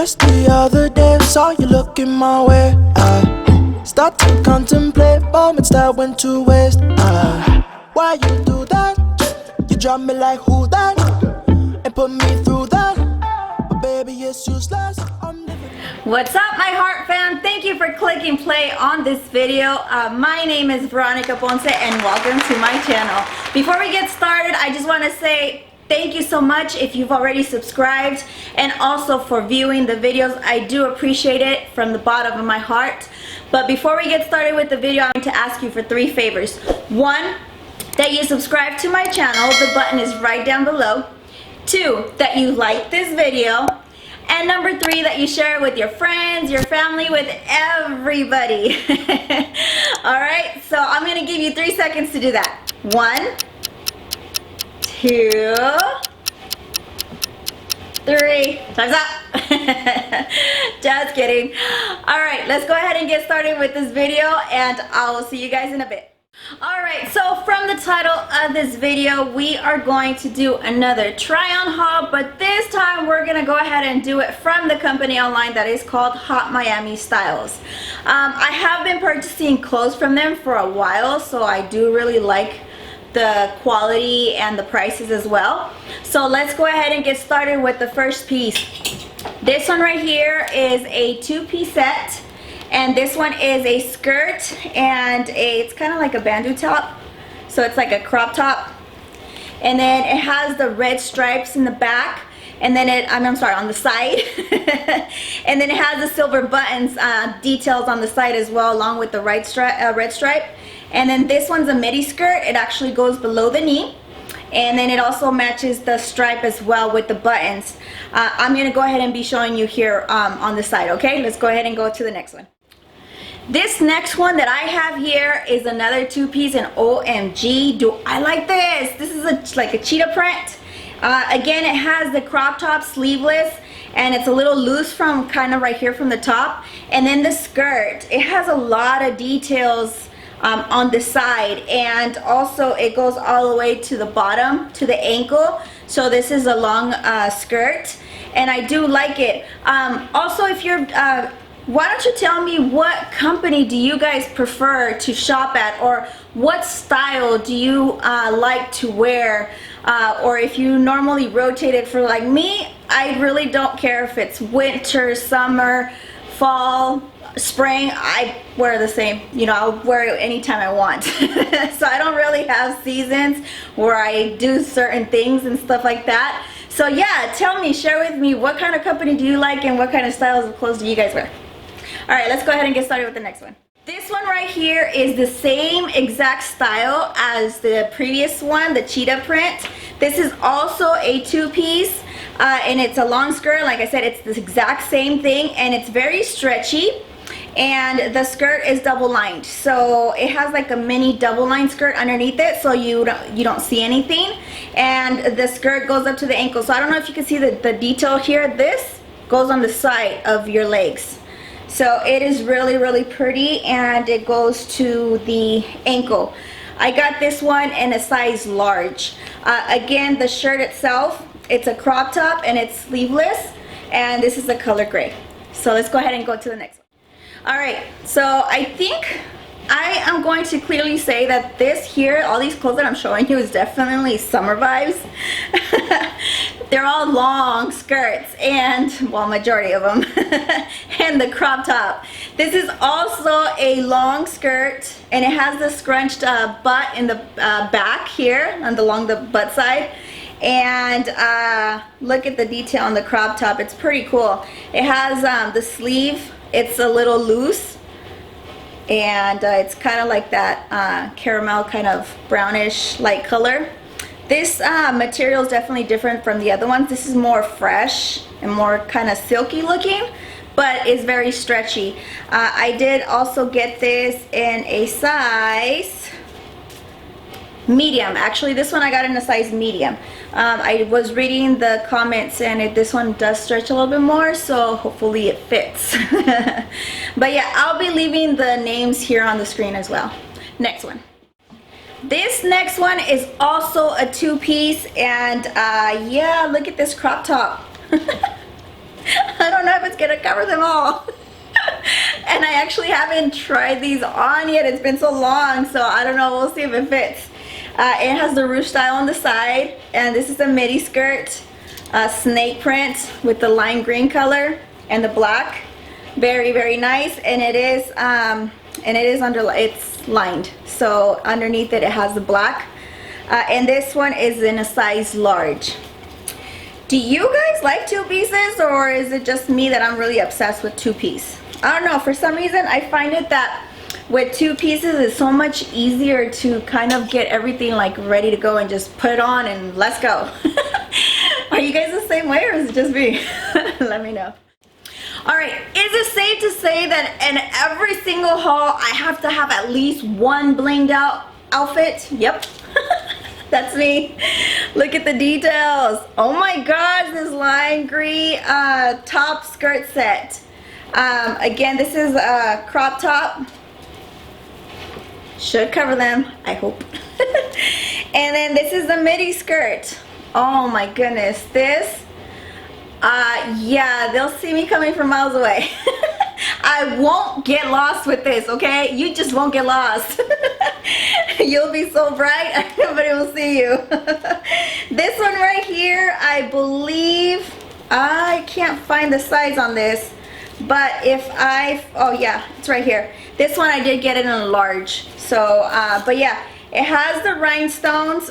Just the other day, saw you looking my way. I start to contemplate moments that went to waste. Why you do that? You drop me like who that? And put me through that. But baby, it's useless. What's up, my heart fam? Thank you for clicking play on this video. My name is Veronica Ponce and welcome to my channel. Before we get started, I just want to say thank you so much if you've already subscribed and also for viewing the videos. I do appreciate it from the bottom of my heart. But before we get started with the video, I'm going to ask you for 3 favors. 1, that you subscribe to my channel. The button is right down below. 2, that you like this video. And number 3, that you share it with your friends, your family, with everybody. Alright, so I'm going to give you 3 seconds to do that. 1, 2, 3. Time's up. Just kidding. Alright, let's go ahead and get started with this video and I will see you guys in a bit. Alright, so from the title of this video, we are going to do another try-on haul, but this time we're going to go ahead and do it from the company online that is called HOTMIAMISTYLES. I have been purchasing clothes from them for a while, so I do really like the quality and the prices as well. So let's go ahead and get started with the first piece. This one right here is a 2-piece set. And this one is a skirt and it's kind of like a bandeau top. So it's like a crop top. And then it has the red stripes in the back. And then I'm sorry, on the side. And then it has the silver buttons details on the side as well, along with the red stripe. And then this one's a midi skirt. It actually goes below the knee. And then it also matches the stripe as well with the buttons. I'm going to go ahead and be showing you here on the side, okay? Let's go ahead and go to the next one. This next one that I have here is another 2-piece, and OMG, do I like this. This is like a cheetah print. Again, it has the crop top sleeveless, and it's a little loose from kind of right here from the top. And then the skirt, it has a lot of details on the side, and also it goes all the way to the bottom, to the ankle. So this is a long skirt, and I do like it. Also, if you're why don't you tell me what company do you guys prefer to shop at, or what style do you like to wear, or if you normally rotate it. For like me, I really don't care if it's winter, summer, fall, spring. I wear the same, you know, I'll wear it anytime I want. So I don't really have seasons where I do certain things and stuff like that. So yeah, tell me, share with me, what kind of company do you like and what kind of styles of clothes do you guys wear? Alright, let's go ahead and get started with the next one. This one right here is the same exact style as the previous one, the cheetah print. This is also a 2-piece, and it's a long skirt. Like I said, it's the exact same thing, and it's very stretchy. And the skirt is double lined, so it has like a mini double line skirt underneath it, so you don't see anything. And the skirt goes up to the ankle, so I don't know if you can see the detail here. This goes on the side of your legs. So it is really, really pretty, and it goes to the ankle. I got this one in a size large. Again, the shirt itself, it's a crop top and it's sleeveless, and this is the color gray. So let's go ahead and go to the next one. Alright, so I think I am going to clearly say that this here, all these clothes that I'm showing you, is definitely summer vibes. They're all long skirts, and, well, majority of them, and the crop top. This is also a long skirt, and it has the scrunched butt in the back here, and along the butt side. And look at the detail on the crop top. It's pretty cool. It has the sleeve. It's a little loose, and it's kind of like that caramel kind of brownish light color. This material is definitely different from the other ones. This is more fresh and more kind of silky looking, but it's very stretchy. I did also get this in a size medium. Actually, this one I got in a size medium. I was reading the comments, and this one does stretch a little bit more, so hopefully it fits. But yeah, I'll be leaving the names here on the screen as well. Next one. This next one is also a 2-piece, and yeah, look at this crop top. I don't don't know if it's gonna cover them all. And I actually haven't tried these on yet. It's been so long, so I don't know. We'll see if it fits. It has the ruche style on the side, and this is a midi skirt, snake print with the lime green color and the black. Very, very nice, and it is it's lined. So underneath it, it has the black, and this one is in a size large. Do you guys like two pieces, or is it just me that I'm really obsessed with two piece? I don't know, for some reason I find it that with two pieces it's so much easier to kind of get everything like ready to go and just put it on and let's go. Are you guys the same way, or is it just me? Let me know. Alright, is it safe to say that in every single haul I have to have at least one blinged out outfit? Yep. That's me. Look at the details. Oh my gosh, this lime green top skirt set. Again, this is a crop top. Should cover them, I hope. And then this is the midi skirt. Oh my goodness, this, yeah, they'll see me coming from miles away. I won't get lost with this, okay? You just won't get lost. You'll be so bright, everybody will see you. This one right here, I believe, I can't find the size on this, but if oh yeah, it's right here. This one I did get it in a large. So, but yeah, it has the rhinestones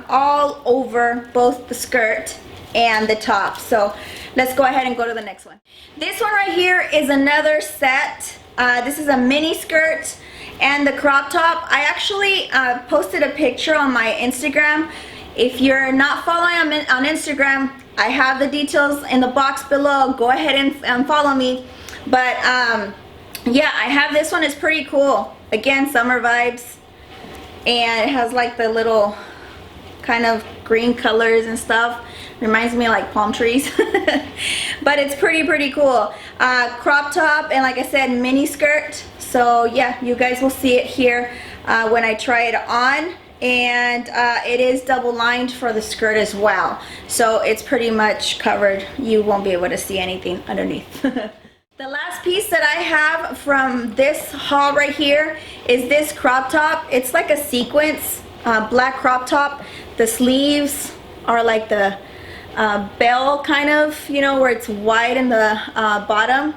all over both the skirt and the top. So let's go ahead and go to the next one. This one right here is another set. This is a mini skirt and the crop top. I actually posted a picture on my Instagram. If you're not following on Instagram, I have the details in the box below. Go ahead and follow me. But yeah, I have this one. It's pretty cool. Again, summer vibes. And it has like the little kind of green colors and stuff. Reminds me of like palm trees. But it's pretty cool. Crop top, and like I said, mini skirt. So yeah, you guys will see it here when I try it on. And it is double lined for the skirt as well. So it's pretty much covered. You won't be able to see anything underneath. The last piece that I have from this haul right here is this crop top. It's like a sequence black crop top. The sleeves are like the bell kind of, you know, where it's wide in the bottom.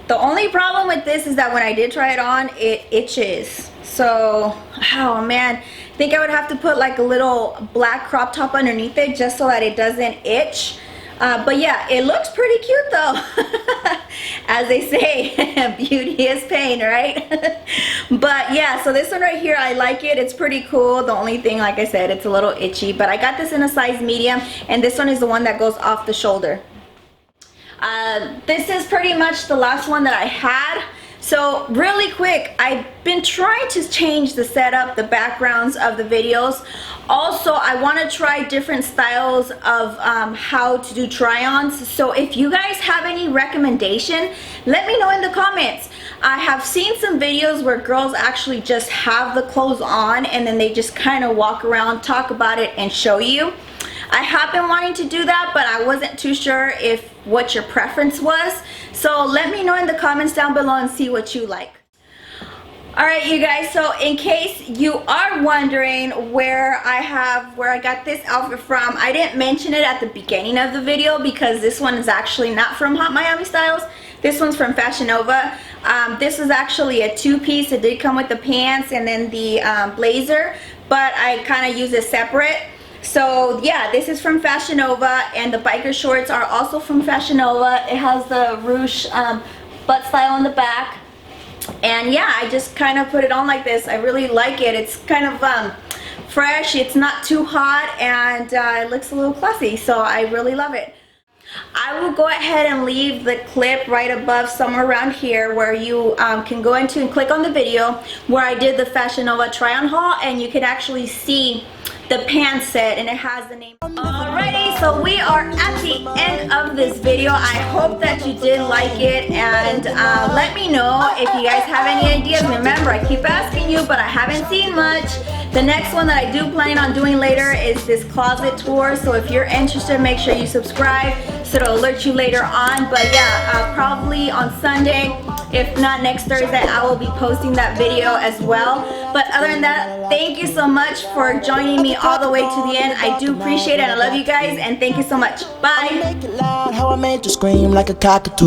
The only problem with this is that when I did try it on, it itches. So, oh man, I think I would have to put like a little black crop top underneath it just so that it doesn't itch. But yeah, it looks pretty cute though. As they say, beauty is pain, right? But yeah, so this one right here, I like it. It's pretty cool. The only thing, like I said, it's a little itchy. But I got this in a size medium, and this one is the one that goes off the shoulder. This is pretty much the last one that I had. So really quick, I've been trying to change the setup, the backgrounds of the videos. Also, I want to try different styles of how to do try-ons. So if you guys have any recommendation, let me know in the comments. I have seen some videos where girls actually just have the clothes on and then they just kind of walk around, talk about it, and show you. I have been wanting to do that, but I wasn't too sure if what your preference was. So let me know in the comments down below and see what you like. Alright you guys, so in case you are wondering where I got this outfit from, I didn't mention it at the beginning of the video because this one is actually not from Hot Miami Styles. This one's from Fashion Nova. This is actually a two-piece. It did come with the pants and then the blazer, but I kind of use it separate. So yeah, this is from Fashion Nova, and the biker shorts are also from Fashion Nova. It has the ruche butt style on the back. And yeah, I just kind of put it on like this. I really like it. It's kind of fresh. It's not too hot, and it looks a little classy. So I really love it. I will go ahead and leave the clip right above, somewhere around here, where you can go into and click on the video where I did the Fashion Nova try on haul, and you can actually see the pants set, and it has the name. Alrighty, so we are at the end of this video. I hope that you did like it, and let me know if you guys have any ideas. Remember, I keep asking you, but I haven't seen much. The next one that I do plan on doing later is this closet tour, so if you're interested, make sure you subscribe so it'll alert you later on. But yeah, probably on Sunday, if not next Thursday, I will be posting that video as well. But other than that, thank you so much for joining me all the way to the end. I do appreciate it. I love you guys, and thank you so much. Bye. How I made you scream like a cockatoo.